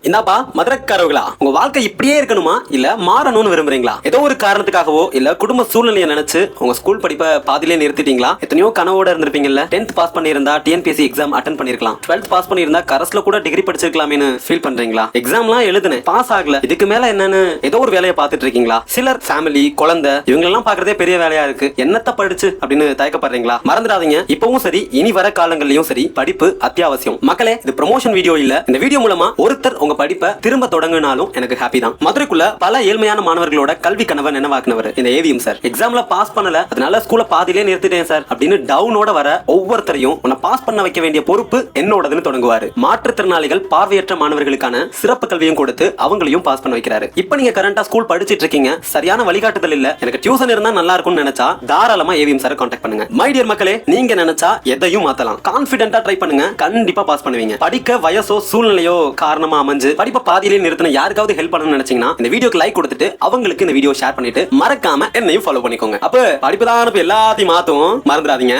இந்தாப்பா மதுரக்காரர்களா, உங்க வாழ்க்கை இப்படியே இருக்கணுமா இல்ல மாறணும்னு விரும்புறீங்களா? ஏதோ ஒரு காரணத்துக்காகவோ இல்ல குடும்ப சூழ்நிலையை நினைச்சு உங்க ஸ்கூல் படிப்பை பாதியிலே நிறுத்திட்டீங்களா? எத்தனையோ கனவோட இருந்திருப்பீங்கல்ல. 10th பாஸ் பண்ணியிருந்தா டிஎன்பிஎஸ்சி எக்ஸாம் அட்டன் பண்ணிருக்கலாம். 12th பாஸ் பண்ணியிருந்தா கரஸ்ல கூட டிகிரி படிச்சிருக்கலாமேன்னு ஃபீல் பண்றீங்களா? எக்ஸாம்லாம் எழுதுனேன், பாஸ் ஆகல, இதுக்கு மேல என்னன்னு ஏதோ ஒரு வேலையை பார்த்துட்டு இருக்கீங்களா? சிலர் ஃபேமிலி, குழந்தை இவங்களெல்லாம் பாக்குறதே பெரிய வேலையா இருக்கு, என்னத்த படிச்சு அப்படின்னு தயக்கப்படுறீங்களா? மறந்துடாதீங்க, இப்பவும் சரி இனி வர காலங்கள்லயும் சரி படிப்பு அத்தியாவசியம். மக்களே, இது ப்ரமோஷன் வீடியோ இல்ல. இந்த வீடியோ மூலமா ஒருத்தர் உங்க படிப்பை திரும்ப தொடங்கினாலும் எனக்கு ஹாப்பி தான். மதுரைக்குள்ள பல ஏழ்மையான மாணவர்களோட கல்வி கனவை நினைவாக்குனவர் இந்த ஏவிஎம் சார். எக்ஸாம்ல பாஸ் பண்ணல, அதனால ஸ்கூல பாதியிலே நிறுத்திட்டேன் சார் அப்படின்னு டவுனோட வர ஒவ்வொருத்தரையும் உன்னை பாஸ் பண்ண வைக்க வேண்டிய பொறுப்பு என்னோடதுன்னு தொடங்குவாரு. மாற்றுத்திறனாளிகள், பார்வையற்ற மாணவர்களுக்கான சிறப்பு கல்வியும் கொடுத்து அவங்களையும் பாஸ் பண்ண வைக்கிறாரு. இப்ப நீங்க கரண்டா ஸ்கூல் படிச்சிட்டு இருக்கீங்க, சரியான வழிகாட்டுதல் இல்ல, எனக்கு டியூஷன் இருந்தா நல்லா இருக்கும்னு நினைச்சா தாராளமா ஏவிஎம் சார் கான்டாக்ட் பண்ணுங்க. மை டியர் மக்களே, நீங்க நினைச்சா எதையும் மாத்தலாம். கான்பிடென்ட்டா ட்ரை பண்ணுங்க, கண்டிப்பா பாஸ் பண்ணுவீங்க. படிக்க வயசோ சூழ்நிலையோ காரணமா அமைஞ்சு படிப்பை பாதியிலே நிறுத்தின யாருக்காவது ஹெல்ப் பண்ணணும்னு நினைச்சீங்கன்னா இந்த வீடியோக்கு லைக் கொடுத்துட்டு அவங்களுக்கு இந்த வீடியோ ஷேர் பண்ணிட்டு மறக்காம என்னையும் ஃபாலோ பண்ணிக்கோங்க. அப்ப படிப்பு தான் எல்லாத்தையும் மாத்தும், மறந்துடாதீங்க.